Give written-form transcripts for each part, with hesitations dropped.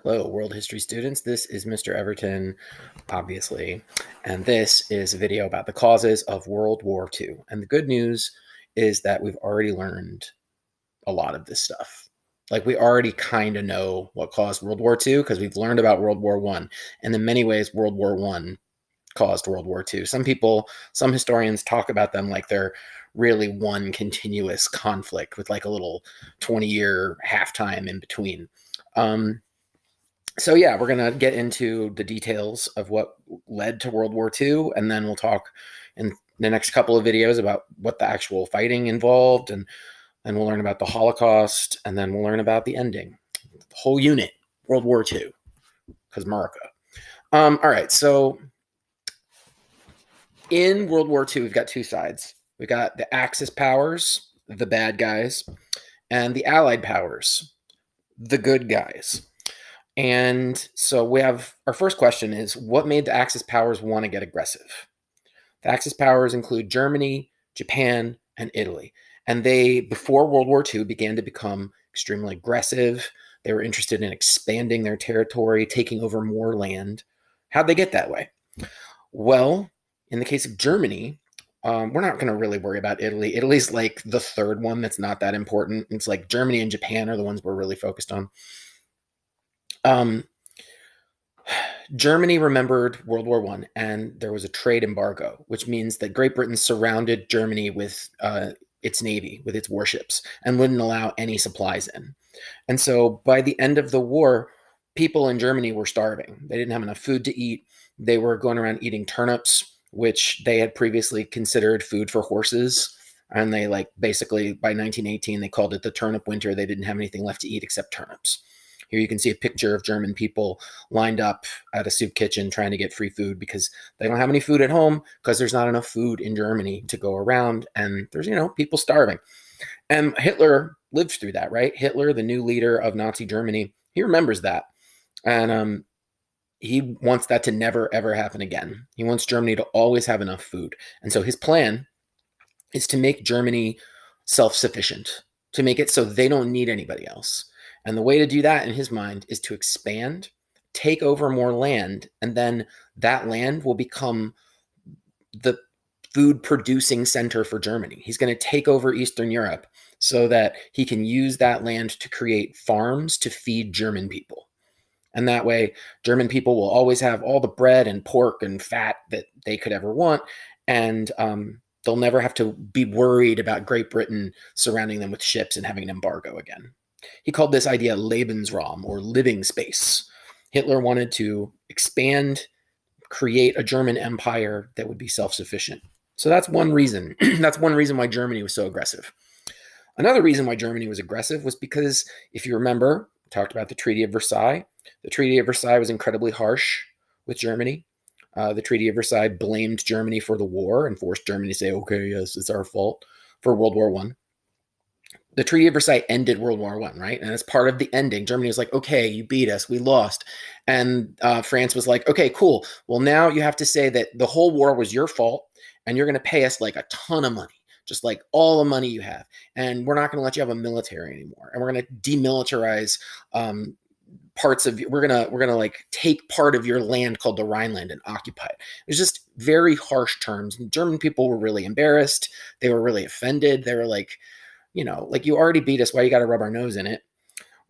Hello, world history students. This is Mr. Everton, obviously, and this is a video about the causes of World War II. And the good news is that we've already learned a lot of this stuff. Like we already kind of know what caused World War II because we've learned about World War I. And in many ways, World War I caused World War II. Some historians talk about them like they're really one continuous conflict with like a little 20-year halftime in between. Um, so yeah, we're gonna get into the details of what led to World War II, and then we'll talk in the next couple of videos about what the actual fighting involved, and we'll learn about the Holocaust, and then we'll learn about the ending, the whole unit, World War II, because America. All right, so in World War II, we've got two sides. We've got the Axis powers, the bad guys, and the Allied powers, the good guys. And so we have our first question is what made the Axis powers want to get aggressive? The Axis powers include Germany, Japan, and Italy. And they, before World War II, began to become extremely aggressive. They were interested in expanding their territory, taking over more land. How'd they get that way? Well, in the case of Germany, we're not going to really worry about Italy. Italy's like the third one that's not that important. It's like Germany and Japan are the ones we're really focused on. Um, Germany remembered World War I, and there was a trade embargo, which means that Great Britain surrounded Germany with its navy, with its warships, and wouldn't allow any supplies in. And so by the end of the war, people in Germany were starving. They didn't have enough food to eat. They were going around eating turnips, which they had previously considered food for horses. And they basically by 1918, they called it the turnip winter. They didn't have anything left to eat except turnips. Here you can see a picture of German people lined up at a soup kitchen trying to get free food because they don't have any food at home because there's not enough food in Germany to go around. And there's, people starving. And Hitler lived through that, right? Hitler, the new leader of Nazi Germany, he remembers that. And he wants that to never, ever happen again. He wants Germany to always have enough food. And so his plan is to make Germany self-sufficient, to make it so they don't need anybody else. And the way to do that in his mind is to expand, take over more land, and then that land will become the food producing center for Germany. He's going to take over Eastern Europe so that he can use that land to create farms to feed German people. And that way, German people will always have all the bread and pork and fat that they could ever want. And they'll never have to be worried about Great Britain surrounding them with ships and having an embargo again. He called this idea Lebensraum, or living space. Hitler wanted to expand, create a German empire that would be self-sufficient. So that's one reason. That's one reason why Germany was so aggressive. Another reason why Germany was aggressive was because, if you remember, we talked about the Treaty of Versailles. The Treaty of Versailles was incredibly harsh with Germany. The Treaty of Versailles blamed Germany for the war and forced Germany to say, okay, yes, it's our fault for World War I. The Treaty of Versailles ended World War I, right? And as part of the ending, Germany was like, okay, you beat us, we lost. And France was like, okay, cool. Well, now you have to say that the whole war was your fault, and you're going to pay us like a ton of money, just like all the money you have. And we're not going to let you have a military anymore. And we're going to demilitarize parts of, we're gonna like take part of your land called the Rhineland and occupy it. It was just very harsh terms. And German people were really embarrassed. They were really offended. They were like, like, you already beat us. Why you got to rub our nose in it?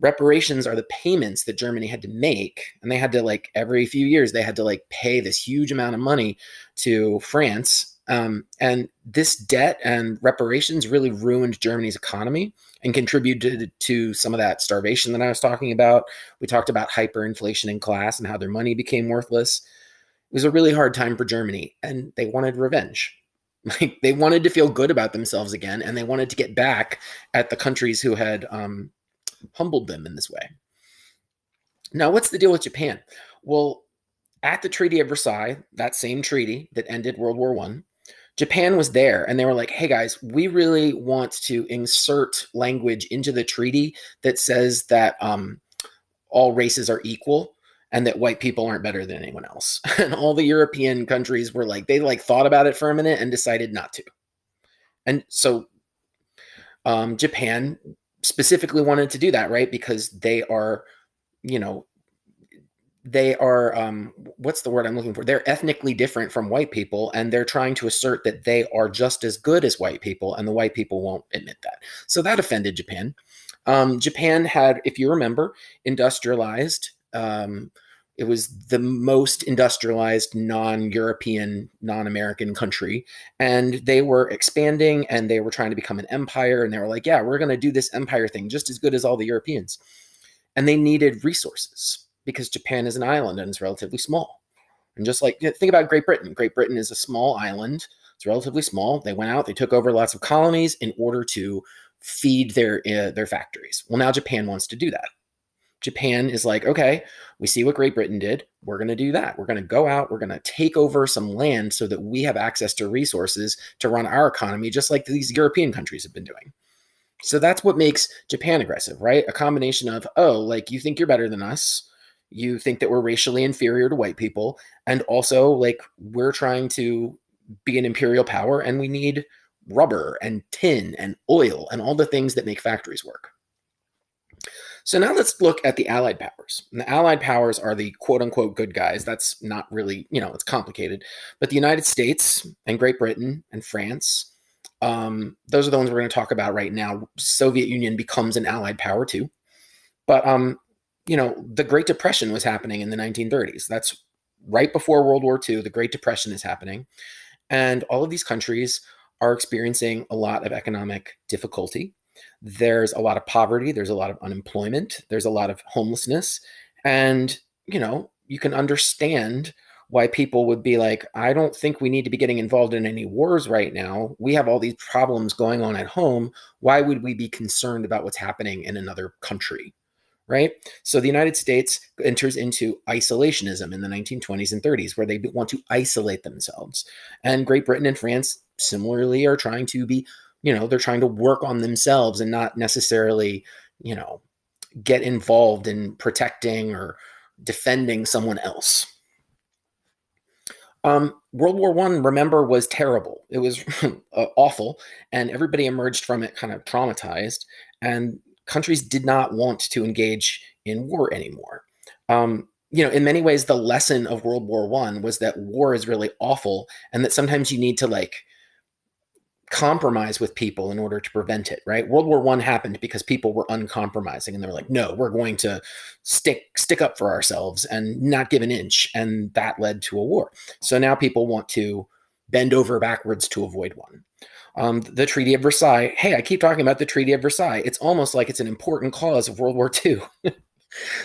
Reparations are the payments that Germany had to make. And they had to, like, every few years, they had to, like, pay this huge amount of money to France. And this debt and reparations really ruined Germany's economy and contributed to some of that starvation that I was talking about. We talked about hyperinflation in class and how their money became worthless. It was a really hard time for Germany, and they wanted revenge. Like, they wanted to feel good about themselves again, and they wanted to get back at the countries who had humbled them in this way. Now, what's the deal with Japan? Well, at the Treaty of Versailles, that same treaty that ended World War I, Japan was there, and they were like, hey guys, we really want to insert language into the treaty that says that all races are equal and that white people aren't better than anyone else. And all the European countries were like, they like thought about it for a minute and decided not to. And so Japan specifically wanted to do that, right? Because they are, you know, they are what's the word I'm looking for? They're ethnically different from white people, and they're trying to assert that they are just as good as white people, and the white people won't admit that. So that offended Japan. Japan had, if you remember, industrialized. It was the most industrialized non-European, non-American country, and they were expanding, and they were trying to become an empire, and they were like, yeah, we're going to do this empire thing just as good as all the Europeans. And they needed resources because Japan is an island and it's relatively small. And just like, think about Great Britain. Great Britain is a small island. It's relatively small. They went out, they took over lots of colonies in order to feed their factories. Well, now Japan wants to do that. Japan is like, okay, we see what Great Britain did. We're going to do that. We're going to go out. We're going to take over some land so that we have access to resources to run our economy, just like these European countries have been doing. So that's what makes Japan aggressive, right? A combination of, oh, like you think you're better than us. You think that we're racially inferior to white people. And also, like, we're trying to be an imperial power and we need rubber and tin and oil and all the things that make factories work. So now let's look at the Allied powers. And the Allied powers are the quote unquote good guys. That's not really, it's complicated. But the United States and Great Britain and France, those are the ones we're going to talk about right now. Soviet Union becomes an Allied power too. But, the Great Depression was happening in the 1930s. That's right before World War II. The Great Depression is happening. And all of these countries are experiencing a lot of economic difficulty. There's a lot of poverty. There's a lot of unemployment. There's a lot of homelessness. And, you can understand why people would be like, I don't think we need to be getting involved in any wars right now. We have all these problems going on at home. Why would we be concerned about what's happening in another country? Right? So the United States enters into isolationism in the 1920s and 30s, where they want to isolate themselves. And Great Britain and France similarly are trying to be, they're trying to work on themselves and not necessarily, get involved in protecting or defending someone else. World War I, remember, was terrible. It was awful, and everybody emerged from it kind of traumatized, and countries did not want to engage in war anymore. In many ways, the lesson of World War I was that war is really awful, and that sometimes you need to compromise with people in order to prevent it, right? World War I happened because people were uncompromising and they were like, no, we're going to stick up for ourselves and not give an inch. And that led to a war. So now people want to bend over backwards to avoid one. The Treaty of Versailles. Hey, I keep talking about the Treaty of Versailles. It's almost like it's an important cause of World War II.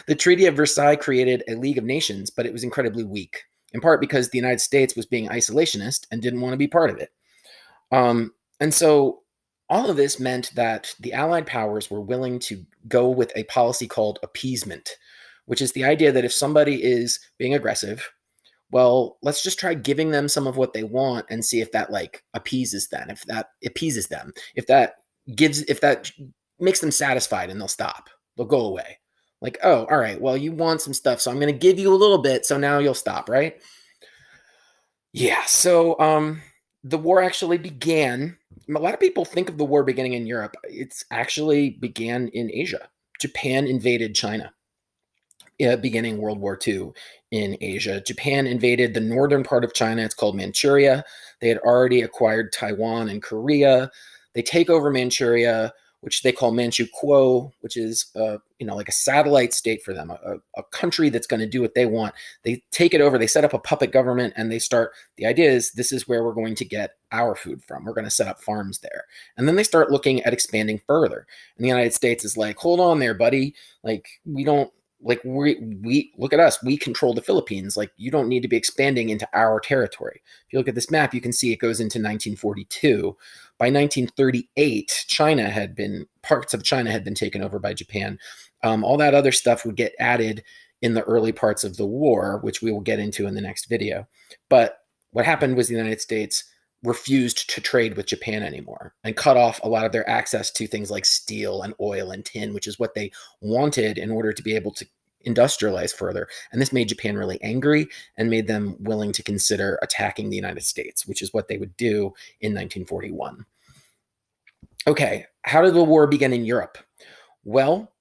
The Treaty of Versailles created a League of Nations, but it was incredibly weak, in part because the United States was being isolationist and didn't want to be part of it. And so all of this meant that the Allied powers were willing to go with a policy called appeasement, which is the idea that if somebody is being aggressive, well, let's just try giving them some of what they want and see if that appeases them, if that makes them satisfied, and they'll stop. They'll go away. Like, oh, all right, well, you want some stuff, so I'm going to give you a little bit, so now you'll stop, right? Yeah, so the war actually began. A lot of people think of the war beginning in Europe. It's actually began in Asia. Japan invaded China, beginning World War II in Asia. Japan invaded the northern part of China. It's called Manchuria. They had already acquired Taiwan and Korea. They take over Manchuria, which they call Manchukuo, which is like a satellite state for them, a country that's going to do what they want. They take it over, they set up a puppet government, and the idea is this is where we're going to get our food from. We're going to set up farms there. And then they start looking at expanding further. And the United States is like, hold on there, buddy. We look at us. We control the Philippines. You don't need to be expanding into our territory. If you look at this map, you can see it goes into 1942. By 1938, parts of China had been taken over by Japan. All that other stuff would get added in the early parts of the war, which we will get into in the next video. But what happened was the United States refused to trade with Japan anymore and cut off a lot of their access to things like steel and oil and tin, which is what they wanted in order to be able to industrialize further. And this made Japan really angry and made them willing to consider attacking the United States, which is what they would do in 1941. Okay, how did the war begin in Europe? Well,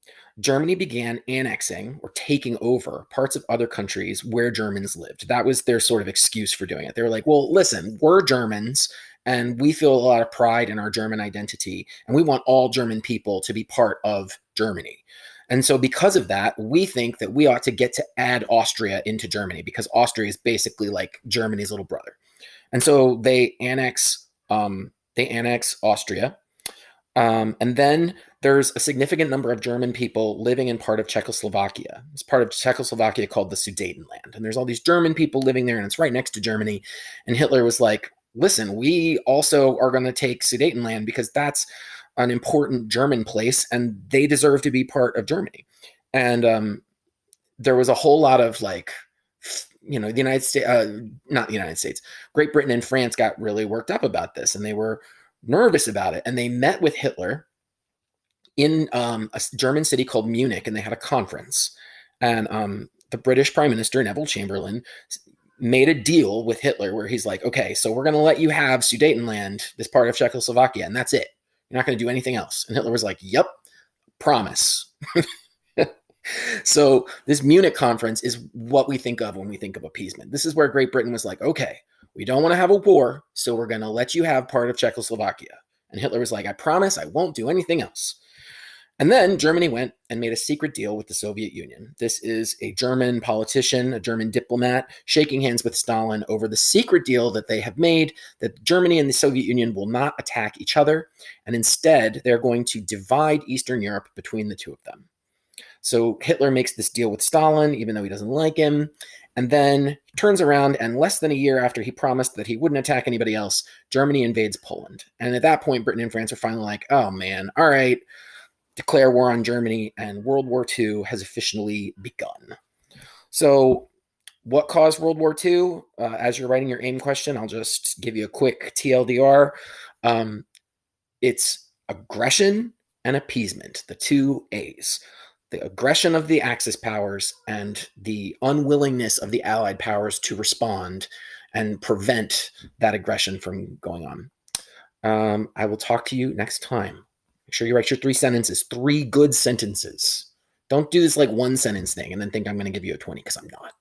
Germany began annexing or taking over parts of other countries where Germans lived. That was their sort of excuse for doing it. They were like, well, listen, we're Germans and we feel a lot of pride in our German identity, and we want all German people to be part of Germany. And so, because of that, we think that we ought to get to add Austria into Germany because Austria is basically like Germany's little brother. And so they annex Austria, and then there's a significant number of German people living in part of Czechoslovakia. It's part of Czechoslovakia called the Sudetenland. And there's all these German people living there, and it's right next to Germany. And Hitler was like, listen, we also are going to take Sudetenland because that's an important German place, and they deserve to be part of Germany. And there was a whole lot of like, the United States, not the United States, Great Britain and France got really worked up about this, and they were nervous about it. And they met with Hitler in a German city called Munich, and they had a conference. And the British Prime Minister, Neville Chamberlain, made a deal with Hitler where he's like, okay, so we're going to let you have Sudetenland, this part of Czechoslovakia, and that's it. You're not going to do anything else. And Hitler was like, yep, promise. So this Munich conference is what we think of when we think of appeasement. This is where Great Britain was like, okay, we don't want to have a war, so we're going to let you have part of Czechoslovakia. And Hitler was like, I promise I won't do anything else. And then Germany went and made a secret deal with the Soviet Union. This is a German politician, a German diplomat, shaking hands with Stalin over the secret deal that they have made, that Germany and the Soviet Union will not attack each other, and instead they're going to divide Eastern Europe between the two of them. So Hitler makes this deal with Stalin, even though he doesn't like him, and then turns around, and less than a year after he promised that he wouldn't attack anybody else, Germany invades Poland. And at that point, Britain and France are finally like, oh man, all right, declare war on Germany, and World War II has officially begun. So what caused World War II? As you're writing your AIM question, I'll just give you a quick TLDR. It's aggression and appeasement, the two A's. The aggression of the Axis powers and the unwillingness of the Allied powers to respond and prevent that aggression from going on. I will talk to you next time. Make sure you write your 3 sentences, 3 good sentences. Don't do this like 1 sentence thing and then think I'm going to give you a 20 because I'm not.